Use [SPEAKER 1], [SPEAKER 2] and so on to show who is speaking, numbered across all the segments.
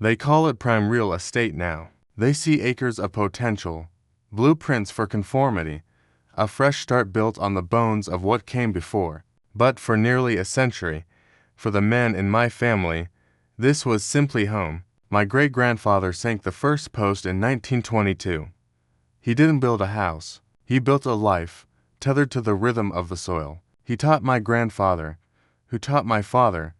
[SPEAKER 1] They call it prime real estate now. They see acres of potential, blueprints for conformity, a fresh start built on the bones of what came before. But for nearly a century, for the men in my family, this was simply home. My great-grandfather sank the first post in 1922. He didn't build a house. He built a life, tethered to the rhythm of the soil. He taught my grandfather, who taught my father,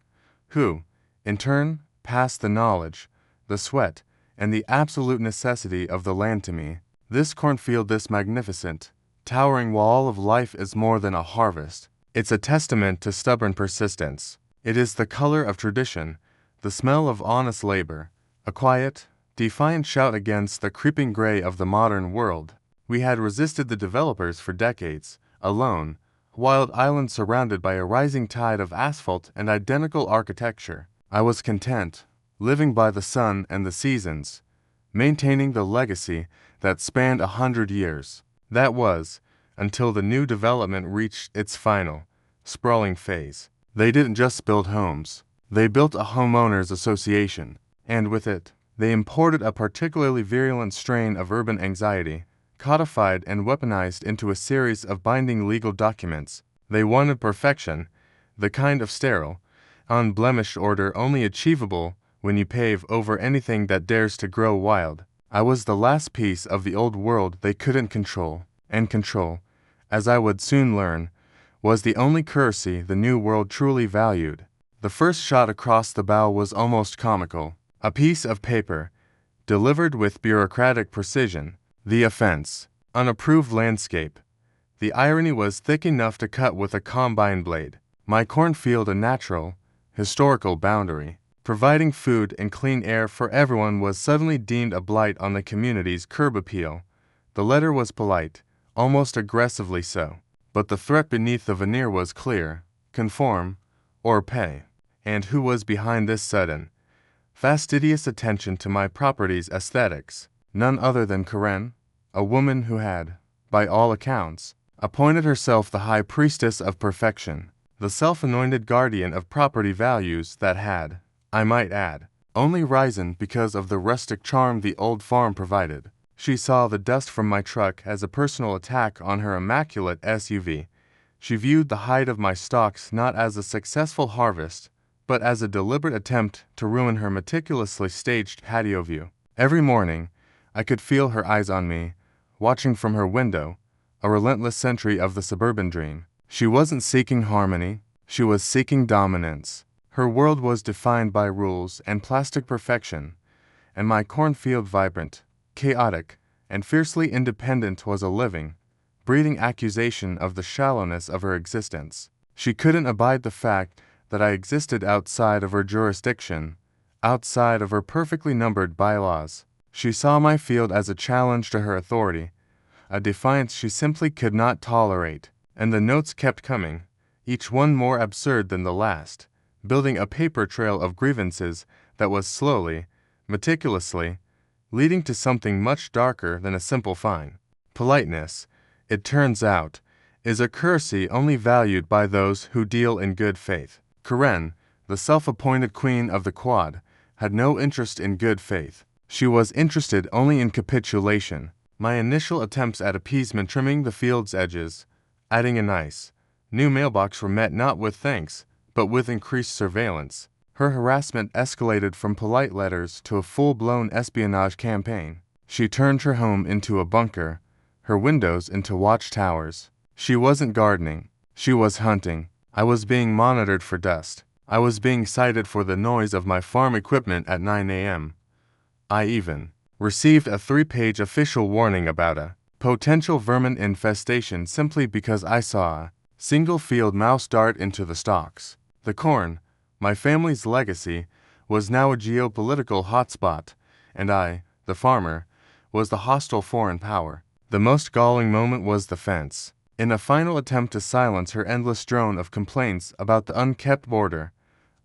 [SPEAKER 1] who, in turn, passed the knowledge, the sweat, and the absolute necessity of the land to me. This cornfield, this magnificent, towering wall of life is more than a harvest. It's a testament to stubborn persistence. It is the color of tradition, the smell of honest labor, a quiet, defiant shout against the creeping gray of the modern world. We had resisted the developers for decades, alone, a wild island surrounded by a rising tide of asphalt and identical architecture. I was content, living by the sun and the seasons, maintaining the legacy that spanned 100 years. That was, until the new development reached its final, sprawling phase. They didn't just build homes. They built a Homeowners Association, and with it, they imported a particularly virulent strain of urban anxiety, codified and weaponized into a series of binding legal documents. They wanted perfection, the kind of sterile, unblemished order only achievable when you pave over anything that dares to grow wild. I was the last piece of the old world they couldn't control, and control, as I would soon learn, was the only currency the new world truly valued. The first shot across the bow was almost comical. A piece of paper, delivered with bureaucratic precision. The offense, unapproved landscape. The irony was thick enough to cut with a combine blade. My cornfield, a natural, historical boundary, providing food and clean air for everyone, was suddenly deemed a blight on the community's curb appeal. The letter was polite, almost aggressively so. But the threat beneath the veneer was clear: conform, or pay. And who was behind this sudden, fastidious attention to my property's aesthetics? None other than Karen, a woman who had, by all accounts, appointed herself the high priestess of perfection, the self-anointed guardian of property values that had, I might add, only risen because of the rustic charm the old farm provided. She saw the dust from my truck as a personal attack on her immaculate SUV. She viewed the height of my stalks not as a successful harvest, but as a deliberate attempt to ruin her meticulously staged patio view. Every morning, I could feel her eyes on me, watching from her window, a relentless sentry of the suburban dream. She wasn't seeking harmony, she was seeking dominance. Her world was defined by rules and plastic perfection, and my cornfield, vibrant, chaotic, and fiercely independent, was a living, breathing accusation of the shallowness of her existence. She couldn't abide the fact that I existed outside of her jurisdiction, outside of her perfectly numbered bylaws. She saw my field as a challenge to her authority, a defiance she simply could not tolerate. And the notes kept coming, each one more absurd than the last, building a paper trail of grievances that was slowly, meticulously, leading to something much darker than a simple fine. Politeness, it turns out, is a currency only valued by those who deal in good faith. Karen, the self-appointed queen of the quad, had no interest in good faith. She was interested only in capitulation. My initial attempts at appeasement, trimming the field's edges, adding a nice, new mailbox, were met not with thanks, but with increased surveillance. Her harassment escalated from polite letters to a full-blown espionage campaign. She turned her home into a bunker, her windows into watchtowers. She wasn't gardening, she was hunting. I was being monitored for dust. I was being cited for the noise of my farm equipment at 9 a.m. I even received a 3-page official warning about a potential vermin infestation simply because I saw a single field mouse dart into the stalks. The corn, my family's legacy, was now a geopolitical hotspot, and I, the farmer, was the hostile foreign power. The most galling moment was the fence. In a final attempt to silence her endless drone of complaints about the unkept border,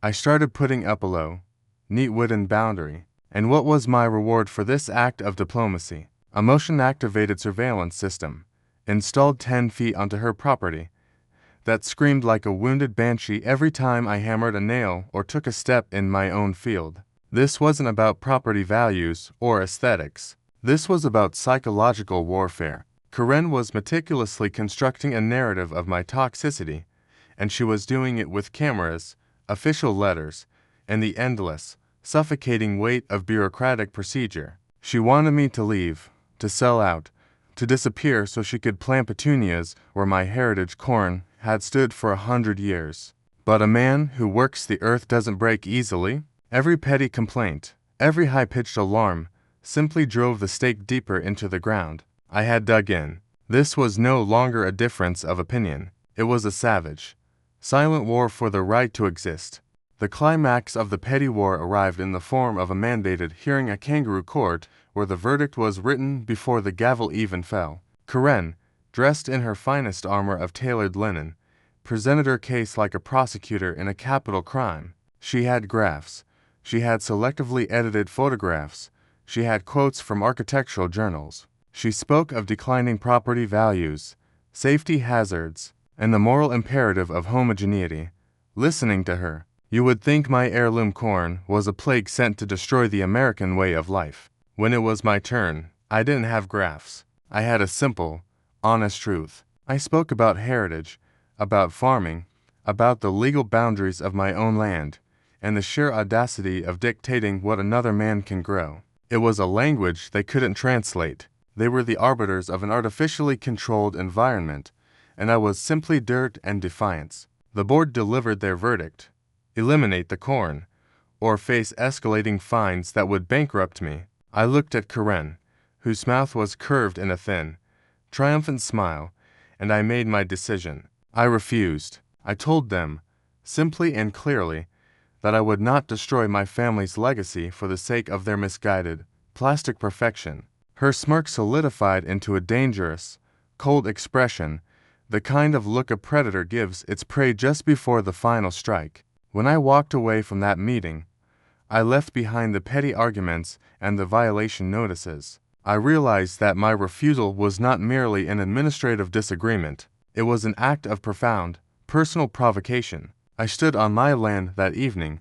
[SPEAKER 1] I started putting up a low, neat wooden boundary. And what was my reward for this act of diplomacy? A motion-activated surveillance system, installed 10 feet onto her property, that screamed like a wounded banshee every time I hammered a nail or took a step in my own field. This wasn't about property values or aesthetics. This was about psychological warfare. Karen was meticulously constructing a narrative of my toxicity, and she was doing it with cameras, official letters, and the endless, suffocating weight of bureaucratic procedure. She wanted me to leave, to sell out, to disappear so she could plant petunias where my heritage corn had stood for 100 years. But a man who works the earth doesn't break easily. Every petty complaint, every high-pitched alarm, simply drove the stake deeper into the ground. I had dug in. This was no longer a difference of opinion. It was a savage, silent war for the right to exist. The climax of the petty war arrived in the form of a mandated hearing, a kangaroo court where the verdict was written before the gavel even fell. Karen, dressed in her finest armor of tailored linen, presented her case like a prosecutor in a capital crime. She had graphs. She had selectively edited photographs. She had quotes from architectural journals. She spoke of declining property values, safety hazards, and the moral imperative of homogeneity. Listening to her, you would think my heirloom corn was a plague sent to destroy the American way of life. When it was my turn, I didn't have graphs. I had a simple, honest truth. I spoke about heritage, about farming, about the legal boundaries of my own land, and the sheer audacity of dictating what another man can grow. It was a language they couldn't translate. They were the arbiters of an artificially controlled environment, and I was simply dirt and defiance. The board delivered their verdict: eliminate the corn, or face escalating fines that would bankrupt me. I looked at Karen, whose mouth was curved in a thin, triumphant smile, and I made my decision. I refused. I told them, simply and clearly, that I would not destroy my family's legacy for the sake of their misguided, plastic perfection. Her smirk solidified into a dangerous, cold expression, the kind of look a predator gives its prey just before the final strike. When I walked away from that meeting, I left behind the petty arguments and the violation notices. I realized that my refusal was not merely an administrative disagreement. It was an act of profound, personal provocation. I stood on my land that evening,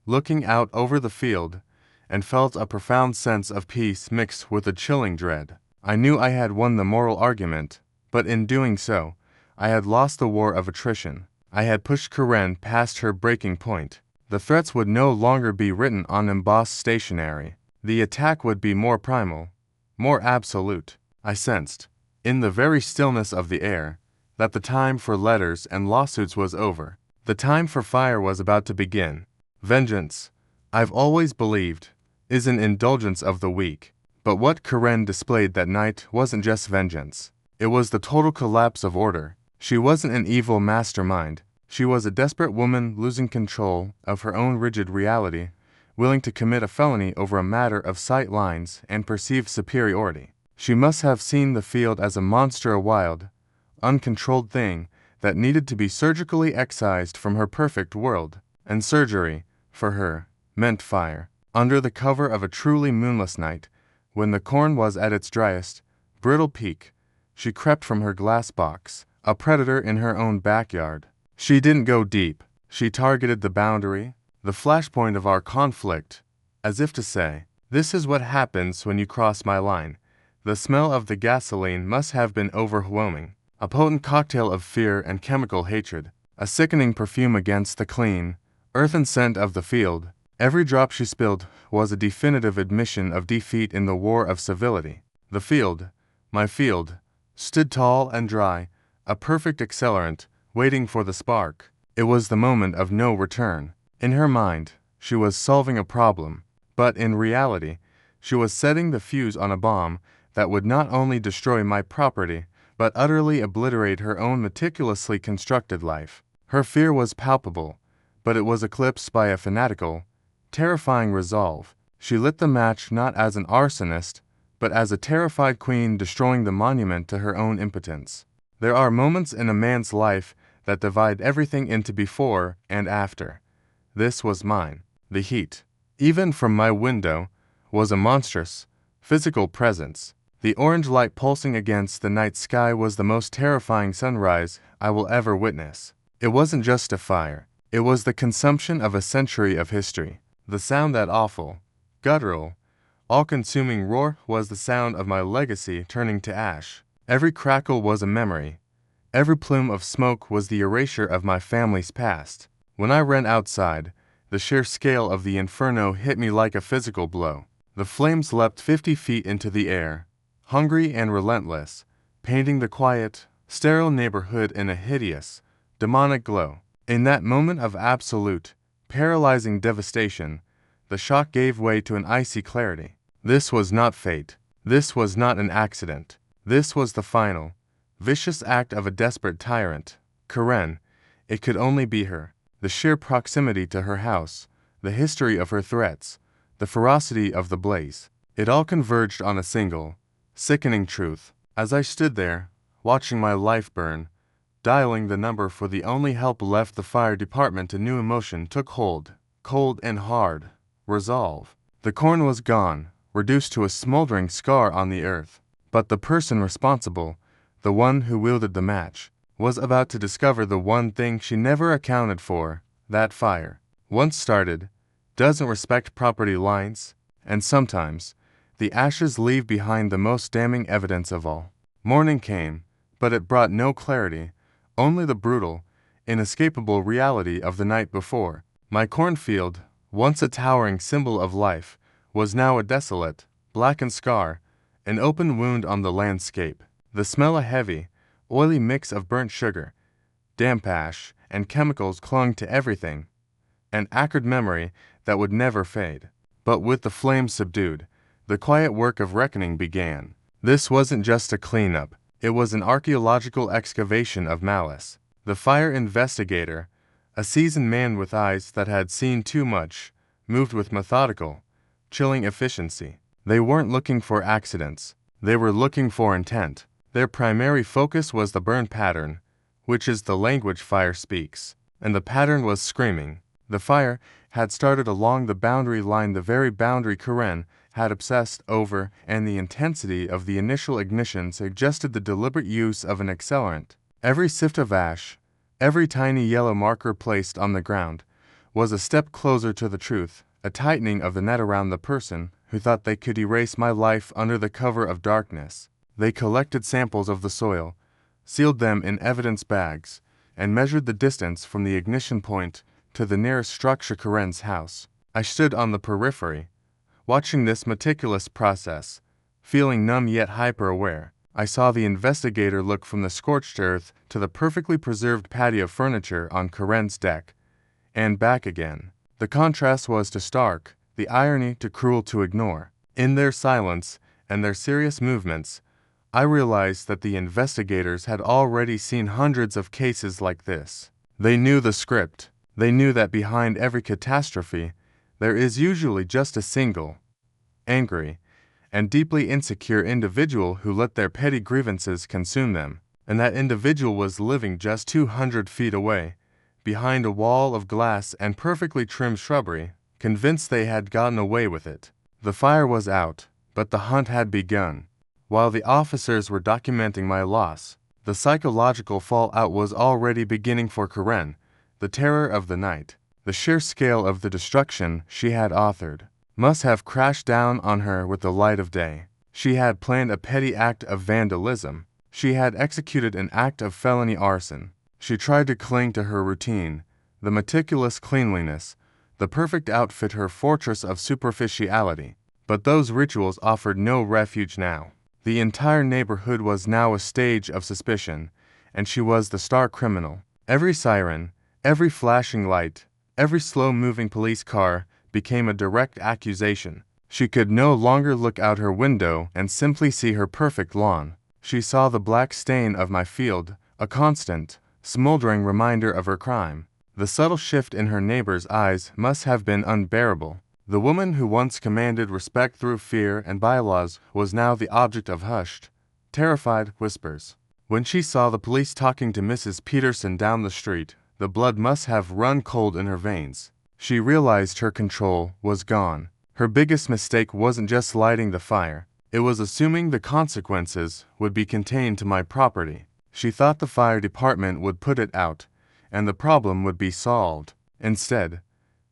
[SPEAKER 1] looking out over the field, and felt a profound sense of peace mixed with a chilling dread. I knew I had won the moral argument, but in doing so, I had lost the war of attrition. I had pushed Karen past her breaking point. The threats would no longer be written on embossed stationery. The attack would be more primal, more absolute. I sensed, in the very stillness of the air, that the time for letters and lawsuits was over. The time for fire was about to begin. Vengeance, I've always believed, is an indulgence of the weak. But what Karen displayed that night wasn't just vengeance. It was the total collapse of order. She wasn't an evil mastermind. She was a desperate woman losing control of her own rigid reality, willing to commit a felony over a matter of sight lines and perceived superiority. She must have seen the field as a monster, a wild, uncontrolled thing that needed to be surgically excised from her perfect world. And surgery, for her, meant fire. Under the cover of a truly moonless night, when the corn was at its driest, brittle peak, she crept from her glass box, a predator in her own backyard. She didn't go deep. She targeted the boundary, the flashpoint of our conflict, as if to say, this is what happens when you cross my line. The smell of the gasoline must have been overwhelming, a potent cocktail of fear and chemical hatred, a sickening perfume against the clean, earthen scent of the field. Every drop she spilled was a definitive admission of defeat in the war of civility. The field, my field, stood tall and dry, a perfect accelerant, waiting for the spark. It was the moment of no return. In her mind, she was solving a problem, but in reality, she was setting the fuse on a bomb that would not only destroy my property, but utterly obliterate her own meticulously constructed life. Her fear was palpable, but it was eclipsed by a fanatical, terrifying resolve. She lit the match not as an arsonist, but as a terrified queen destroying the monument to her own impotence. There are moments in a man's life that divide everything into before and after. This was mine. The heat, even from my window, was a monstrous, physical presence. The orange light pulsing against the night sky was the most terrifying sunrise I will ever witness. It wasn't just a fire. It was the consumption of a century of history. The sound, that awful, guttural, all-consuming roar, was the sound of my legacy turning to ash. Every crackle was a memory. Every plume of smoke was the erasure of my family's past. When I ran outside, the sheer scale of the inferno hit me like a physical blow. The flames leapt 50 feet into the air, hungry and relentless, painting the quiet, sterile neighborhood in a hideous, demonic glow. In that moment of absolute, paralyzing devastation, the shock gave way to an icy clarity. This was not fate. This was not an accident. This was the final, vicious act of a desperate tyrant. Karen, it could only be her. The sheer proximity to her house, the history of her threats, the ferocity of the blaze. It all converged on a single, sickening truth. As I stood there, watching my life burn, dialing the number for the only help left the fire department, a new emotion took hold, cold and hard, resolve. The corn was gone, reduced to a smoldering scar on the earth. But the person responsible, the one who wielded the match, was about to discover the one thing she never accounted for: that fire, once started, doesn't respect property lines, and sometimes the ashes leave behind the most damning evidence of all. Morning came, but it brought no clarity, only the brutal, inescapable reality of the night before. My cornfield, once a towering symbol of life, was now a desolate, blackened scar, an open wound on the landscape. The smell, a heavy, oily mix of burnt sugar, damp ash, and chemicals, clung to everything, an acrid memory that would never fade. But with the flames subdued, the quiet work of reckoning began. This wasn't just a cleanup, it was an archaeological excavation of malice. The fire investigator, a seasoned man with eyes that had seen too much, moved with methodical, chilling efficiency. They weren't looking for accidents, they were looking for intent. Their primary focus was the burn pattern, which is the language fire speaks, and the pattern was screaming. The fire had started along the boundary line, the very boundary Karen had obsessed over, and the intensity of the initial ignition suggested the deliberate use of an accelerant. Every sift of ash, every tiny yellow marker placed on the ground, was a step closer to the truth, a tightening of the net around the person who thought they could erase my life under the cover of darkness. They collected samples of the soil, sealed them in evidence bags, and measured the distance from the ignition point to the nearest structure, Karen's house. I stood on the periphery, watching this meticulous process, feeling numb yet hyper-aware. I saw the investigator look from the scorched earth to the perfectly preserved patio furniture on Karen's deck, and back again. The contrast was too stark, the irony too cruel to ignore. In their silence and their serious movements, I realized that the investigators had already seen hundreds of cases like this. They knew the script. They knew that behind every catastrophe, there is usually just a single, angry, and deeply insecure individual who let their petty grievances consume them. And that individual was living just 200 feet away, behind a wall of glass and perfectly trimmed shrubbery, convinced they had gotten away with it. The fire was out, but the hunt had begun. While the officers were documenting my loss, the psychological fallout was already beginning for Karen. The terror of the night, the sheer scale of the destruction she had authored, must have crashed down on her with the light of day. She had planned a petty act of vandalism. She had executed an act of felony arson. She tried to cling to her routine, the meticulous cleanliness, the perfect outfit, her fortress of superficiality. But those rituals offered no refuge now. The entire neighborhood was now a stage of suspicion, and she was the star criminal. Every siren, every flashing light, every slow-moving police car became a direct accusation. She could no longer look out her window and simply see her perfect lawn. She saw the black stain of my field, a constant, smoldering reminder of her crime. The subtle shift in her neighbor's eyes must have been unbearable. The woman who once commanded respect through fear and bylaws was now the object of hushed, terrified whispers. When she saw the police talking to Mrs. Peterson down the street, the blood must have run cold in her veins. She realized her control was gone. Her biggest mistake wasn't just lighting the fire, it was assuming the consequences would be contained to my property. She thought the fire department would put it out, and the problem would be solved. Instead,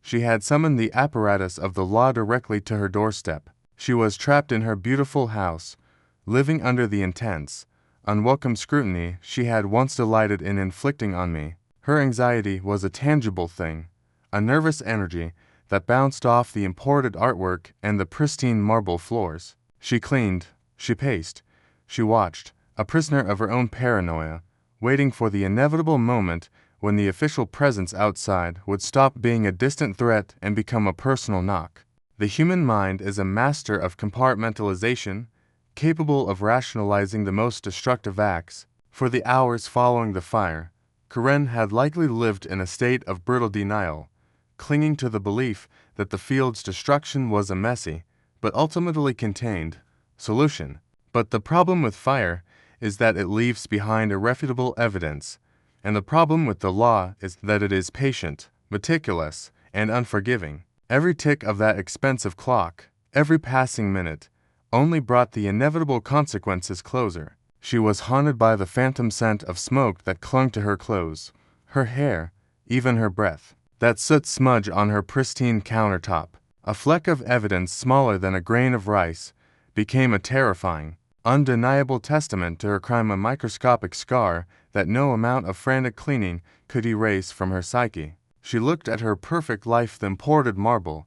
[SPEAKER 1] She had summoned the apparatus of the law directly to her doorstep. She was trapped in her beautiful house, living under the intense, unwelcome scrutiny she had once delighted in inflicting on me. Her anxiety was a tangible thing, a nervous energy that bounced off the imported artwork and the pristine marble floors. She cleaned, she paced, she watched, a prisoner of her own paranoia, waiting for the inevitable moment when the official presence outside would stop being a distant threat and become a personal knock. The human mind is a master of compartmentalization, capable of rationalizing the most destructive acts. For the hours following the fire, Karen had likely lived in a state of brutal denial, clinging to the belief that the field's destruction was a messy, but ultimately contained, solution. But the problem with fire is that it leaves behind irrefutable evidence, and the problem with the law is that it is patient, meticulous, and unforgiving. Every tick of that expensive clock, every passing minute, only brought the inevitable consequences closer. She was haunted by the phantom scent of smoke that clung to her clothes, her hair, even her breath. That soot smudge on her pristine countertop, a fleck of evidence smaller than a grain of rice, became a terrifying, undeniable testament to her crime, a microscopic scar that no amount of frantic cleaning could erase from her psyche. She looked at her perfect life, the imported marble,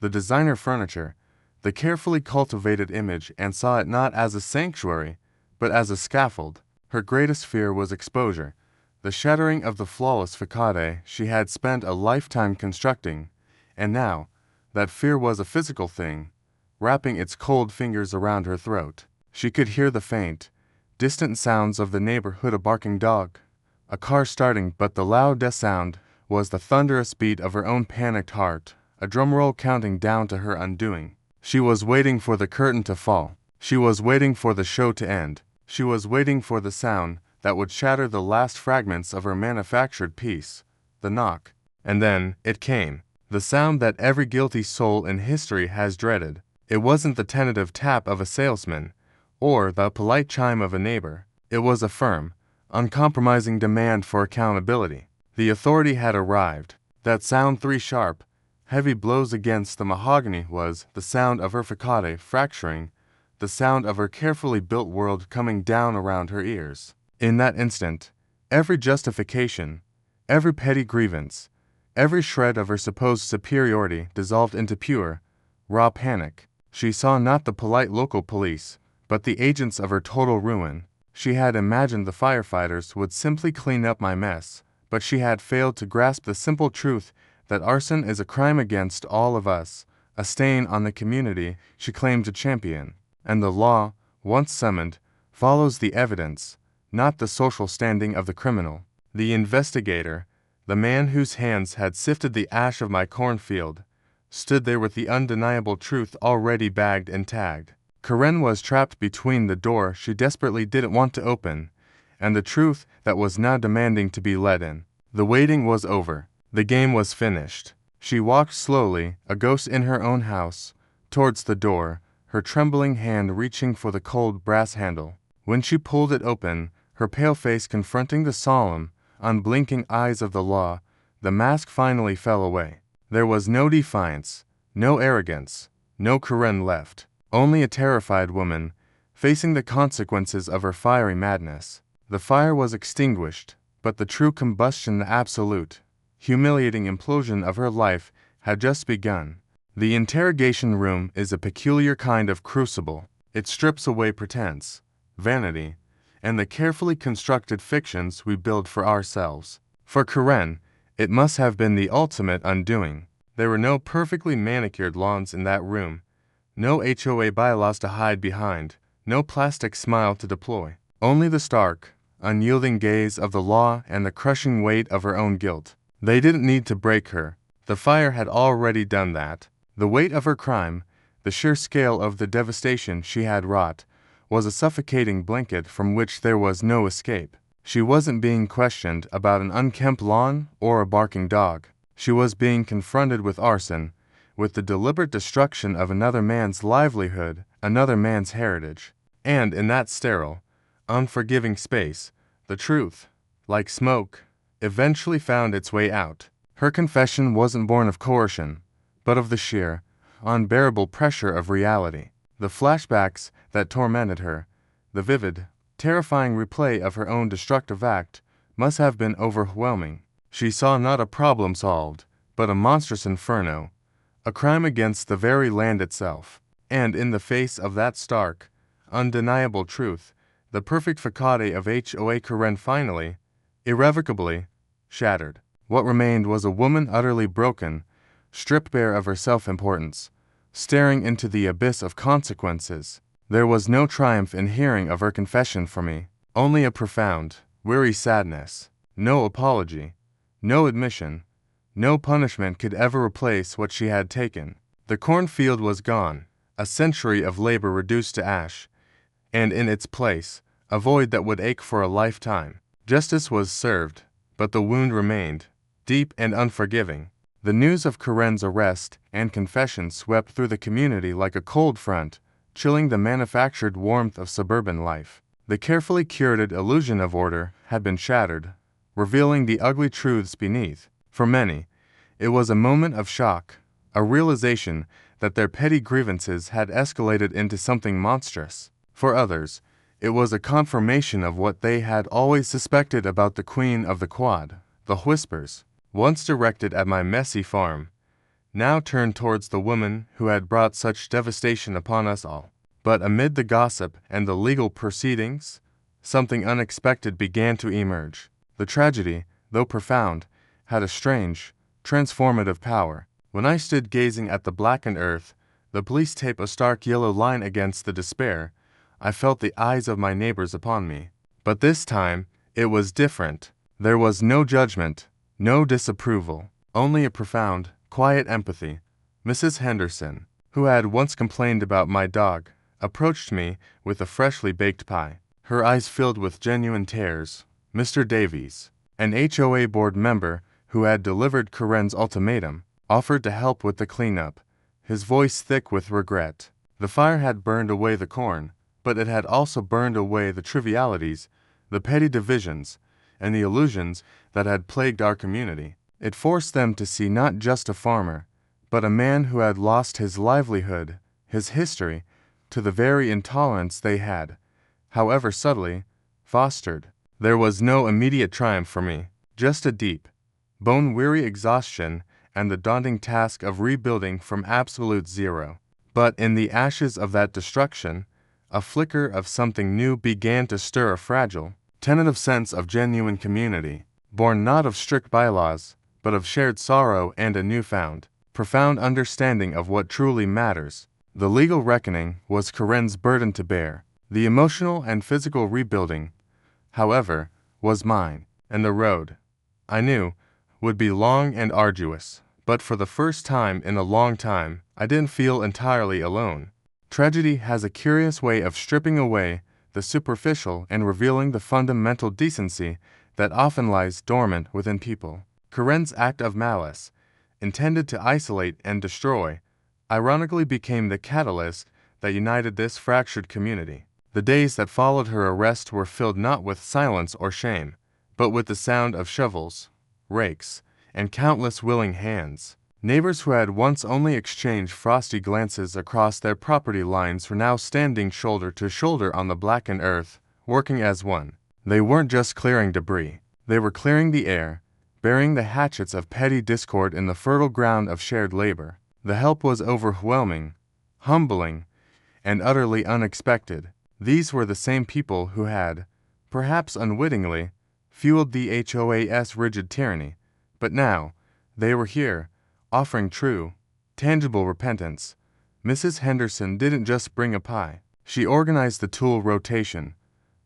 [SPEAKER 1] the designer furniture, the carefully cultivated image, and saw it not as a sanctuary, but as a scaffold. Her greatest fear was exposure, the shattering of the flawless facade she had spent a lifetime constructing, and now, that fear was a physical thing, wrapping its cold fingers around her throat. She could hear the faint, distant sounds of the neighborhood, a barking dog, a car starting, but the loudest sound was the thunderous beat of her own panicked heart, a drumroll counting down to her undoing. She was waiting for the curtain to fall. She was waiting for the show to end. She was waiting for the sound that would shatter the last fragments of her manufactured piece, the knock. And then it came, the sound that every guilty soul in history has dreaded. It wasn't the tentative tap of a salesman, or the polite chime of a neighbor. It was a firm, uncompromising demand for accountability. The authority had arrived. That sound, 3 sharp, heavy blows against the mahogany, was the sound of her facade fracturing, the sound of her carefully built world coming down around her ears. In that instant, every justification, every petty grievance, every shred of her supposed superiority dissolved into pure, raw panic. She saw not the polite local police, but the agents of her total ruin. She had imagined the firefighters would simply clean up my mess, but she had failed to grasp the simple truth that arson is a crime against all of us, a stain on the community she claimed to champion. And the law, once summoned, follows the evidence, not the social standing of the criminal. The investigator, the man whose hands had sifted the ash of my cornfield, stood there with the undeniable truth already bagged and tagged. Karen was trapped between the door she desperately didn't want to open, and the truth that was now demanding to be let in. The waiting was over. The game was finished. She walked slowly, a ghost in her own house, towards the door, her trembling hand reaching for the cold brass handle. When she pulled it open, her pale face confronting the solemn, unblinking eyes of the law, the mask finally fell away. There was no defiance, no arrogance, no Karen left. Only a terrified woman, facing the consequences of her fiery madness. The fire was extinguished, but the true combustion, the absolute, humiliating implosion of her life had just begun. The interrogation room is a peculiar kind of crucible. It strips away pretense, vanity, and the carefully constructed fictions we build for ourselves. For Karen, it must have been the ultimate undoing. There were no perfectly manicured lawns in that room, no HOA bylaws to hide behind, no plastic smile to deploy. Only the stark, unyielding gaze of the law and the crushing weight of her own guilt. They didn't need to break her. The fire had already done that. The weight of her crime, the sheer scale of the devastation she had wrought, was a suffocating blanket from which there was no escape. She wasn't being questioned about an unkempt lawn or a barking dog. She was being confronted with arson, with the deliberate destruction of another man's livelihood, another man's heritage. And in that sterile, unforgiving space, the truth, like smoke, eventually found its way out. Her confession wasn't born of coercion, but of the sheer, unbearable pressure of reality. The flashbacks that tormented her, the vivid, terrifying replay of her own destructive act, must have been overwhelming. She saw not a problem solved, but a monstrous inferno, a crime against the very land itself. And in the face of that stark, undeniable truth, the perfect facade of HOA Karen finally, irrevocably, shattered. What remained was a woman utterly broken, stripped bare of her self-importance, staring into the abyss of consequences. There was no triumph in hearing of her confession for me, only a profound, weary sadness. No apology, no admission, no punishment could ever replace what she had taken. The cornfield was gone, a century of labor reduced to ash, and in its place, a void that would ache for a lifetime. Justice was served, but the wound remained, deep and unforgiving. The news of Karen's arrest and confession swept through the community like a cold front, chilling the manufactured warmth of suburban life. The carefully curated illusion of order had been shattered, revealing the ugly truths beneath. For many, it was a moment of shock, a realization that their petty grievances had escalated into something monstrous. For others, it was a confirmation of what they had always suspected about the Queen of the Quad. The whispers, once directed at my messy farm, now turned towards the woman who had brought such devastation upon us all. But amid the gossip and the legal proceedings, something unexpected began to emerge. The tragedy, though profound, had a strange, transformative power. When I stood gazing at the blackened earth, the police tape a stark yellow line against the despair, I felt the eyes of my neighbors upon me. But this time, it was different. There was no judgment, no disapproval, only a profound, quiet empathy. Mrs. Henderson, who had once complained about my dog, approached me with a freshly baked pie, her eyes filled with genuine tears. Mr. Davies, an HOA board member who had delivered Karen's ultimatum, offered to help with the cleanup, his voice thick with regret. The fire had burned away the corn, but it had also burned away the trivialities, the petty divisions, and the illusions that had plagued our community. It forced them to see not just a farmer, but a man who had lost his livelihood, his history, to the very intolerance they had, however subtly, fostered. There was no immediate triumph for me, just a deep, bone-weary exhaustion and the daunting task of rebuilding from absolute zero. But in the ashes of that destruction, a flicker of something new began to stir, a fragile, tentative sense of genuine community, born not of strict bylaws, but of shared sorrow and a newfound, profound understanding of what truly matters. The legal reckoning was Karen's burden to bear. The emotional and physical rebuilding, however, was mine, and the road, I knew, would be long and arduous. But for the first time in a long time, I didn't feel entirely alone. Tragedy has a curious way of stripping away the superficial and revealing the fundamental decency that often lies dormant within people. Karen's act of malice, intended to isolate and destroy, ironically became the catalyst that united this fractured community. The days that followed her arrest were filled not with silence or shame, but with the sound of shovels, rakes, and countless willing hands. Neighbors who had once only exchanged frosty glances across their property lines were now standing shoulder to shoulder on the blackened earth, working as one. They weren't just clearing debris. They were clearing the air, burying the hatchets of petty discord in the fertile ground of shared labor. The help was overwhelming, humbling, and utterly unexpected. These were the same people who had, perhaps unwittingly, fueled the HOA's rigid tyranny. But now, they were here, offering true, tangible repentance. Mrs. Henderson didn't just bring a pie. She organized the tool rotation.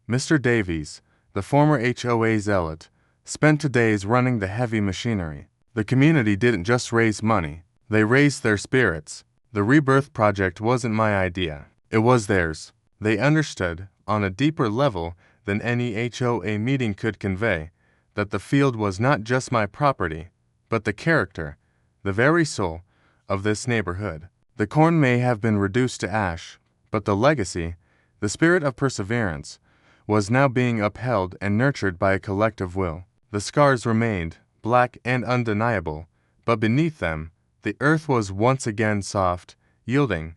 [SPEAKER 1] Mr. Davies, the former HOA zealot, spent 2 days running the heavy machinery. The community didn't just raise money. They raised their spirits. The rebirth project wasn't my idea. It was theirs. They understood, on a deeper level than any HOA meeting could convey, that the field was not just my property, but the character, the very soul, of this neighborhood. The corn may have been reduced to ash, but the legacy, the spirit of perseverance, was now being upheld and nurtured by a collective will. The scars remained, black and undeniable, but beneath them, the earth was once again soft, yielding,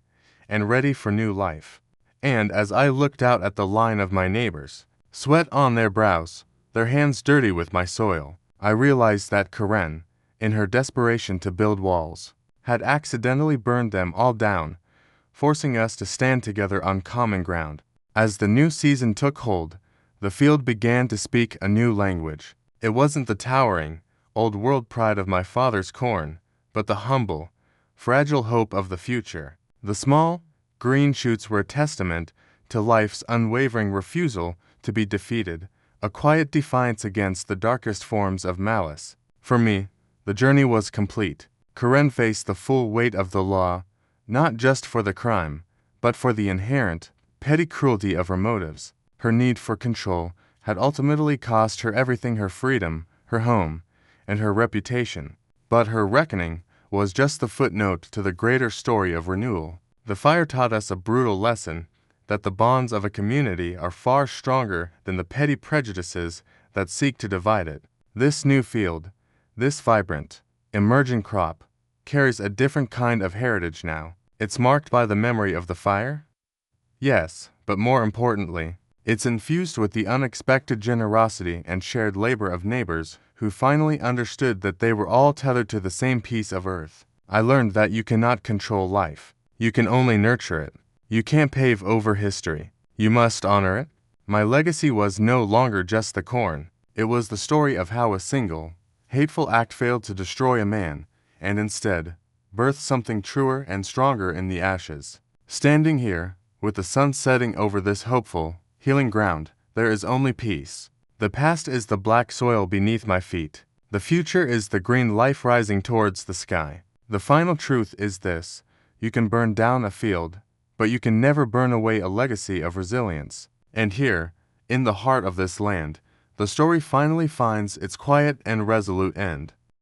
[SPEAKER 1] and ready for new life. And as I looked out at the line of my neighbors, sweat on their brows, their hands dirty with my soil, I realized that Karen, in her desperation to build walls, had accidentally burned them all down, forcing us to stand together on common ground. As the new season took hold, the field began to speak a new language. It wasn't the towering, old-world pride of my father's corn, but the humble, fragile hope of the future. The small, green shoots were a testament to life's unwavering refusal to be defeated, a quiet defiance against the darkest forms of malice. For me, the journey was complete. Karen faced the full weight of the law, not just for the crime, but for the inherent, petty cruelty of her motives. Her need for control had ultimately cost her everything: her freedom, her home, and her reputation. But her reckoning was just the footnote to the greater story of renewal. The fire taught us a brutal lesson, that the bonds of a community are far stronger than the petty prejudices that seek to divide it. This new field, this vibrant, emerging crop, carries a different kind of heritage now. It's marked by the memory of the fire? Yes, but more importantly, it's infused with the unexpected generosity and shared labor of neighbors who finally understood that they were all tethered to the same piece of earth. I learned that you cannot control life. You can only nurture it. You can't pave over history. You must honor it. My legacy was no longer just the corn. It was the story of how a single, hateful act failed to destroy a man, and instead, birthed something truer and stronger in the ashes. Standing here, with the sun setting over this hopeful, healing ground, there is only peace. The past is the black soil beneath my feet. The future is the green life rising towards the sky. The final truth is this: you can burn down a field, but you can never burn away a legacy of resilience. And here, in the heart of this land, the story finally finds its quiet and resolute end.